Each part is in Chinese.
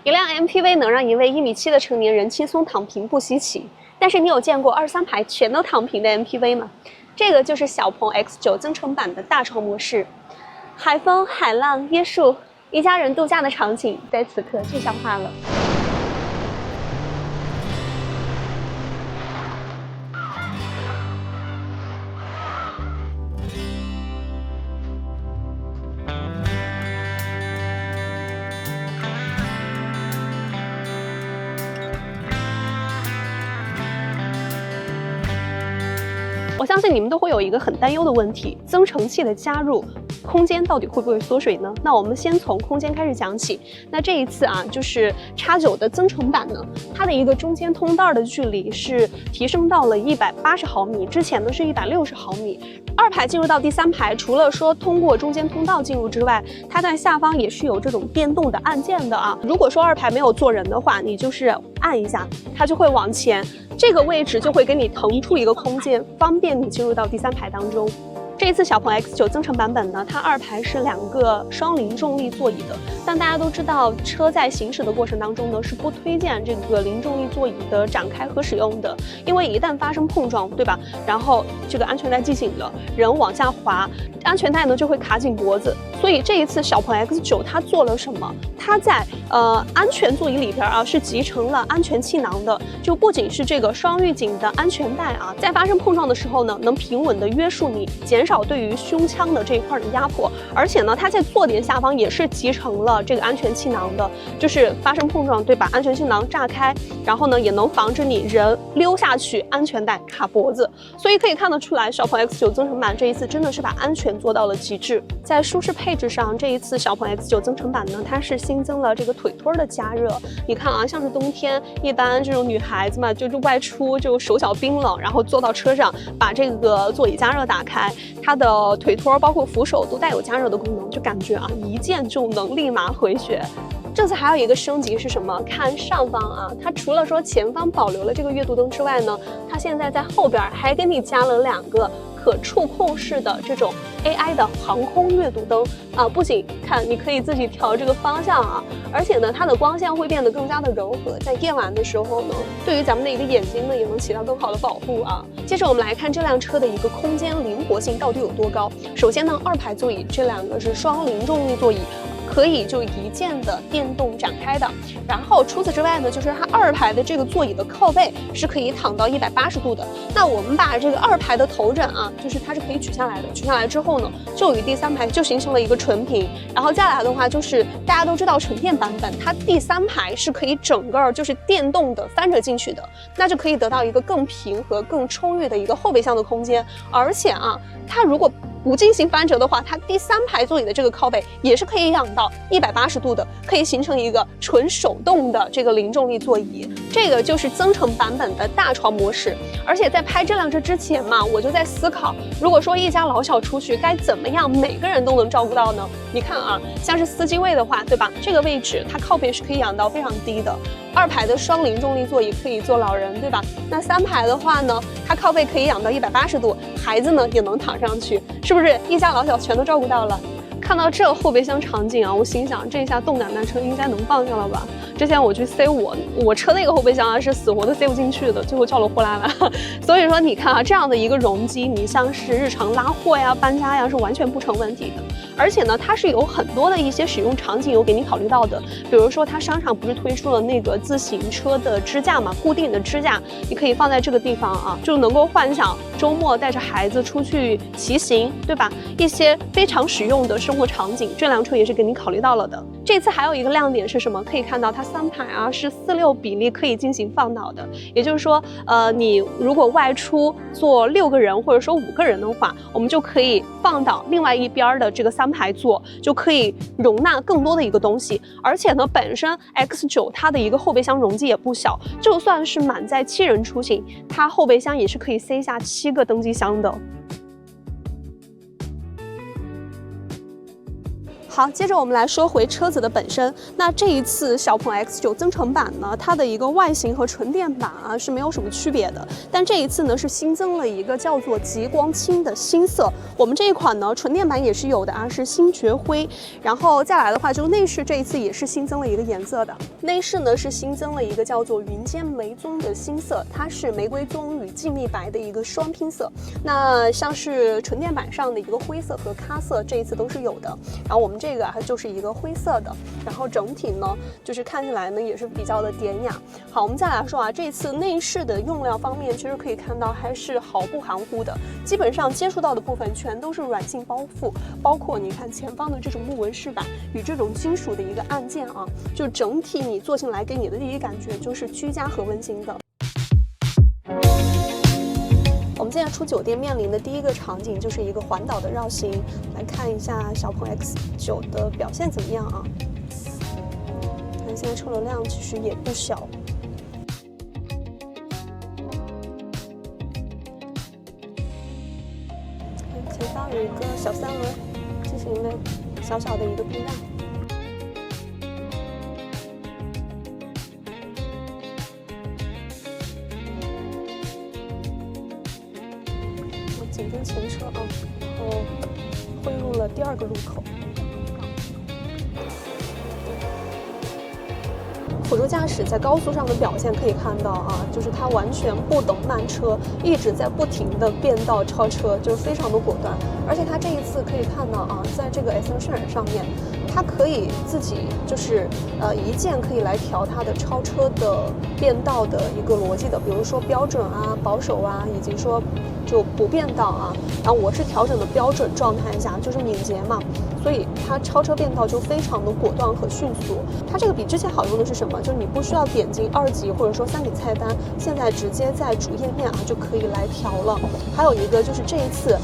一辆 MPV 能让一位1.7米的成年人轻松躺平不稀奇，但是你有见过2、3排全都躺平的 MPV 吗？这个就是小鹏 X9 增程版的大床模式，海风、海浪、椰树，一家人度假的场景在此刻具象化了。我相信你们都会有一个很担忧的问题：增程器的加入，空间到底会不会缩水呢？那我们先从空间开始讲起。那这一次啊，就是 X9 的增程版呢，它的一个中间通道的距离是提升到了180毫米，之前呢是160毫米。2排进入到第3排，除了说通过中间通道进入之外，它在下方也是有这种电动的按键的啊。如果说2排没有坐人的话，你就是按一下，它就会往前。这个位置就会给你腾出一个空间，方便你进入到第3排当中。这一次小鹏 X9 增程版本呢，它2排是2个双零重力座椅的，但大家都知道，车在行驶的过程当中呢，是不推荐这个零重力座椅的展开和使用的，因为一旦发生碰撞，对吧？然后这个安全带系紧了，人往下滑，安全带呢就会卡紧脖子。所以这一次小鹏 X9 它做了什么？它在安全座椅里边啊是集成了安全气囊的，就不仅是这个双预警的安全带啊，在发生碰撞的时候呢，能平稳的约束你，减少对于胸腔的这一块的压迫。而且呢，它在坐垫下方也是集成了这个安全气囊的，就是发生碰撞，对吧？安全气囊炸开，然后呢也能防止你人溜下去，安全带卡脖子。所以可以看得出来，小鹏 X9 增程版这一次真的是把安全做到了极致。在舒适配置上，这一次小鹏 X9 增程版呢，它是新增了这个腿托的加热。你看啊，像是冬天一般这种女孩子嘛，就是外出就手脚冰冷，然后坐到车上，把这个座椅加热打开，它的腿托包括扶手都带有加热的功能，就感觉啊一键就能立马回血。这次还有一个升级是什么？看上方啊，它除了说前方保留了这个阅读灯之外呢，它现在在后边还给你加了2个可触控式的这种 AI 的航空阅读灯啊，不仅看你可以自己调这个方向啊，而且呢，它的光线会变得更加的柔和，在夜晚的时候呢，对于咱们的一个眼睛呢，也能起到更好的保护啊。接着我们来看这辆车的一个空间灵活性到底有多高。首先呢，2排座椅这2个是双零重力座椅，可以就一键的电动展开的。然后除此之外呢，就是它2排的这个座椅的靠背是可以躺到180度的。那我们把这个2排的头枕啊，就是它是可以取下来的，取下来之后呢，就与第3排就形成了一个纯平。然后接下来的话，就是大家都知道纯电版本，它第3排是可以整个就是电动的翻着进去的，那就可以得到一个更平和、更充裕的一个后备箱的空间。而且啊，它如果不进行翻折的话，它第3排座椅的这个靠背也是可以仰到180度的，可以形成一个纯手动的这个零重力座椅。这个就是增程版本的大床模式。而且在拍这辆车之前嘛，我就在思考，如果说一家老小出去该怎么样每个人都能照顾到呢？你看啊，像是司机位的话，对吧？这个位置它靠背是可以仰到非常低的。2排的双零重力座椅可以坐老人，对吧？那3排的话呢，它靠背可以仰到180度，孩子呢也能躺上去，是不是一家老小全都照顾到了？看到这后备箱场景啊，我心想这下动感单车应该能放下了吧？之前我去塞我车那个后备箱啊，是死活都塞不进去的，最后叫了货拉来。所以说你看啊，这样的一个容积，你像是日常拉货呀、搬家呀，是完全不成问题的。而且呢，它是有很多的一些使用场景有给你考虑到的，比如说它商场不是推出了那个自行车的支架嘛，固定的支架，你可以放在这个地方啊，就能够幻想周末带着孩子出去骑行，对吧？一些非常实用的生活场景，这辆车也是给你考虑到了的。这次还有一个亮点是什么？可以看到它3排啊是4:6比例可以进行放倒的，也就是说，你如果外出坐6个人或者说5个人的话，我们就可以放倒另外一边的这个3排座，就可以容纳更多的一个东西。而且呢，本身 X9 它的一个后备箱容积也不小，就算是满载7人出行，它后备箱也是可以塞下7个登机箱的。好，接着我们来说回车子的本身。那这一次小鹏 X9 增程版呢，它的一个外形和纯电版啊是没有什么区别的，但这一次呢是新增了一个叫做极光青的新色。我们这一款呢纯电版也是有的啊，是星爵灰。然后再来的话，就内饰这一次也是新增了一个颜色的，内饰呢是新增了一个叫做云间玫棕的新色，它是玫瑰棕与静谧白的一个双拼色。那像是纯电版上的一个灰色和咖色，这一次都是有的。然后我们这个就是一个灰色的，然后整体呢就是看起来呢也是比较的典雅。好，我们再来说啊，这次内饰的用料方面，其实可以看到还是毫不含糊的，基本上接触到的部分全都是软性包覆，包括你看前方的这种木纹饰板与这种金属的一个按键啊，就整体你坐进来给你的第一感觉就是居家和温馨的。我们现在出酒店面临的第一个场景就是一个环岛的绕行，来看一下小鹏 X9 的表现怎么样啊？看现在车流量其实也不小。前方有一个小三轮，进行了小小的一个避让。紧跟前车啊，然后汇入了第二个路口。辅助驾驶在高速上的表现可以看到啊，就是它完全不等慢车，一直在不停的变道超车，就是非常的果断。而且它这一次可以看到啊，在这个 Essential 上面，它可以自己就是一键可以来调它的超车的变道的一个逻辑的，比如说标准啊、保守啊，以及说就不变道啊。然后我是调整的标准状态下，就是敏捷嘛，所以它超车变道就非常的果断和迅速。它这个比之前好用的是什么？就是你不需要点进2级或者说3级菜单，现在直接在主页面啊就可以来调了。还有一个就是这一次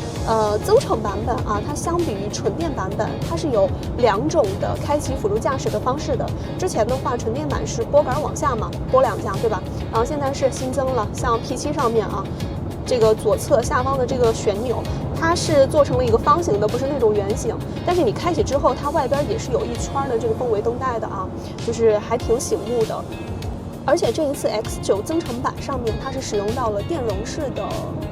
增程版本啊，它相比于纯电版本，它是有2种的开启辅助驾驶的方式的。之前的话，纯电版是拨杆往下嘛，拨2下，对吧？然后现在是新增了，像 P7 上面啊，这个左侧下方的这个旋钮，它是做成了一个方形的，不是那种圆形。但是你开启之后，它外边也是有一圈的这个氛围灯带的啊，就是还挺醒目的。而且这一次 X9 增程版上面，它是使用到了电容式的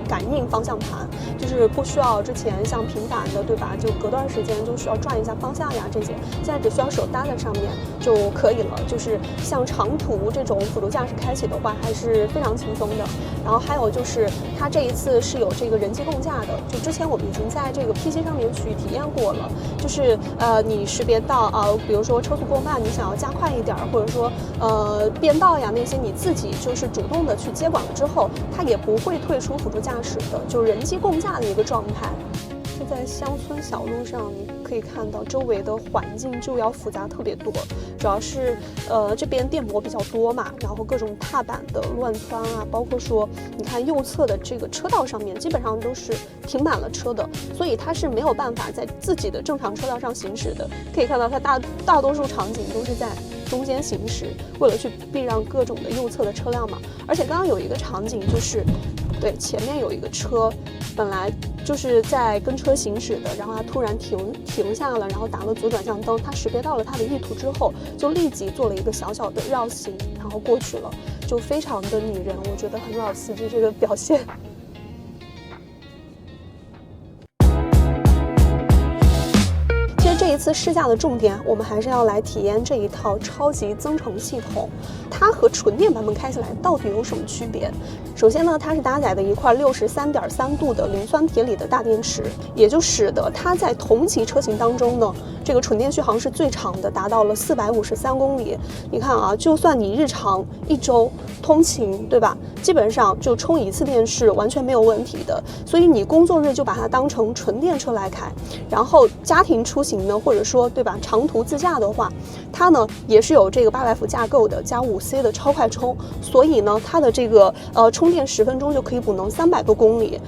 感应方向盘，就是不需要之前像平板的，对吧？就隔段时间就需要转一下方向呀这些，现在只需要手搭在上面就可以了。就是像长途这种辅助驾驶开启的话，还是非常轻松的。然后还有就是它这一次是有这个人机共驾的，就之前我们已经在这个 P7 上面去体验过了，就是你识别到啊，比如说车速过慢，你想要加快一点，或者说变道呀那些，你自己就是主动的去接管了之后，它也不会退出辅助驾驶的，就是人机共驾的一个状态。就在乡村小路上，你可以看到周围的环境就要复杂特别多，主要是这边电摩比较多嘛，然后各种踏板的乱窜啊，包括说你看右侧的这个车道上面基本上都是停满了车的，所以它是没有办法在自己的正常车道上行驶的。可以看到它大多数场景都是在中间行驶，为了去避让各种的右侧的车辆嘛。而且刚刚有一个场景就是，对，前面有一个车，本来就是在跟车行驶的，然后他突然停下了，然后打了左转向灯，他识别到了他的意图之后，就立即做了一个小小的绕行，然后过去了，就非常的拟人，我觉得很老司机这个表现。这一次试驾的重点，我们还是要来体验这一套超级增程系统。它和纯电版本开起来到底有什么区别？首先呢，它是搭载的一块63.3度的磷酸铁锂的大电池，也就使得它在同级车型当中呢，这个纯电续航是最长的，达到了453公里。你看啊，就算你日常1周通勤，对吧？基本上就充1次电是完全没有问题的。所以你工作日就把它当成纯电车来开，然后家庭出行呢，或者说对吧，长途自驾的话，它呢也是有这个800伏架构的加5C 的超快充，所以呢它的这个充电10分钟就可以补能300多公里。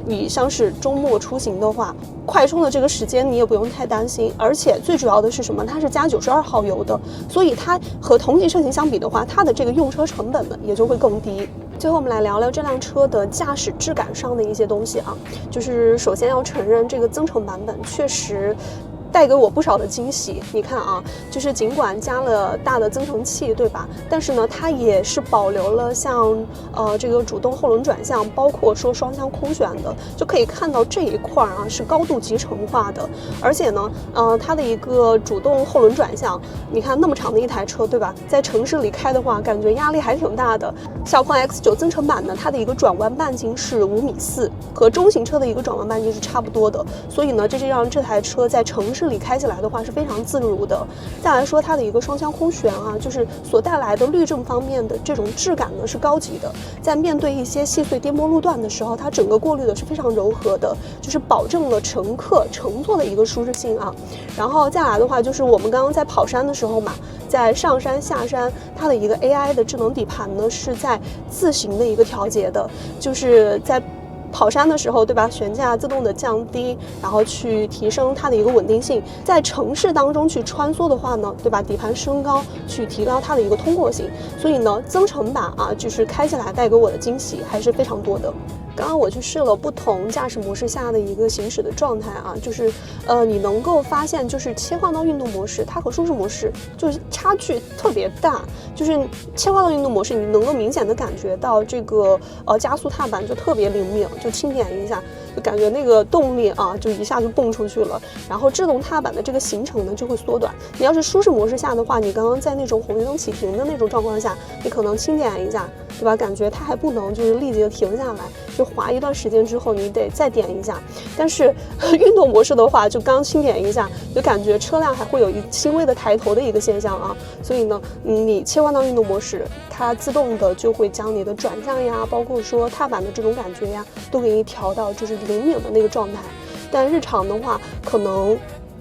你像是周末出行的话，快充的这个时间你也不用太担心。而且最主要的是什么？它是加92号油的，所以它和同级车型相比的话，它的这个用车成本呢也就会更低。最后我们来聊聊这辆车的驾驶质感上的一些东西啊，就是首先要承认这个增程版本确实带给我不少的惊喜。你看啊，就是尽管加了大的增程器，对吧？但是呢，它也是保留了像这个主动后轮转向，包括说双向空悬的，就可以看到这一块啊是高度集成化的。而且呢，它的一个主动后轮转向，你看那么长的一台车，对吧？在城市里开的话，感觉压力还挺大的。小鹏 X9 增程版呢，它的一个转弯半径是5.4米，和中型车的一个转弯半径是差不多的。所以呢，这就让这台车在城市里开起来的话是非常自如的。再来说它的一个双向空悬啊，就是所带来的律政方面的这种质感呢是高级的。在面对一些细碎颠簸路段的时候，它整个过滤的是非常柔和的，就是保证了乘客乘坐的一个舒适性啊。然后再来的话，就是我们刚刚在跑山的时候嘛，在上山下山，它的一个 AI 的智能底盘呢是在自行的一个调节的，就是在跑山的时候，对吧？悬架自动的降低，然后去提升它的一个稳定性。在城市当中去穿梭的话呢，对吧？底盘升高，去提高它的一个通过性。所以呢，增程版啊，就是开起来带给我的惊喜还是非常多的。刚刚我去试了不同驾驶模式下的一个行驶的状态啊，就是你能够发现，就是切换到运动模式，它和舒适模式就是差距特别大。就是切换到运动模式，你能够明显的感觉到这个加速踏板就特别灵敏，就轻点一下，就感觉那个动力啊就一下就蹦出去了。然后制动踏板的这个行程呢就会缩短。你要是舒适模式下的话，你刚刚在那种红绿灯启停的那种状况下，你可能轻点一下，对吧？感觉它还不能就是立即的停下来，就滑一段时间之后你得再点一下。但是运动模式的话，就刚轻点一下，就感觉车辆还会有轻微的抬头的一个现象啊。所以呢，你切换到运动模式，它自动的就会将你的转向呀，包括说踏板的这种感觉呀，都给你调到就是灵敏的那个状态。但日常的话，可能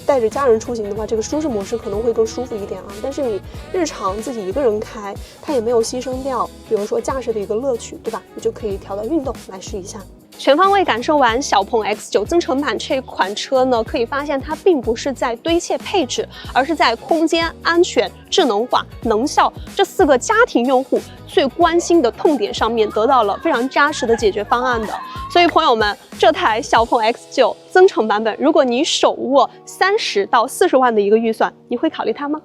带着家人出行的话，这个舒适模式可能会更舒服一点啊。但是你日常自己一个人开，它也没有牺牲掉，比如说驾驶的一个乐趣，对吧？你就可以调到运动来试一下。全方位感受完小鹏 X9 增程版这款车呢，可以发现它并不是在堆砌配置，而是在空间、安全、智能化、能效这4个家庭用户最关心的痛点上面得到了非常扎实的解决方案的。所以朋友们，这台小鹏 X9 增程版本，如果你手握30到40万的一个预算，你会考虑它吗？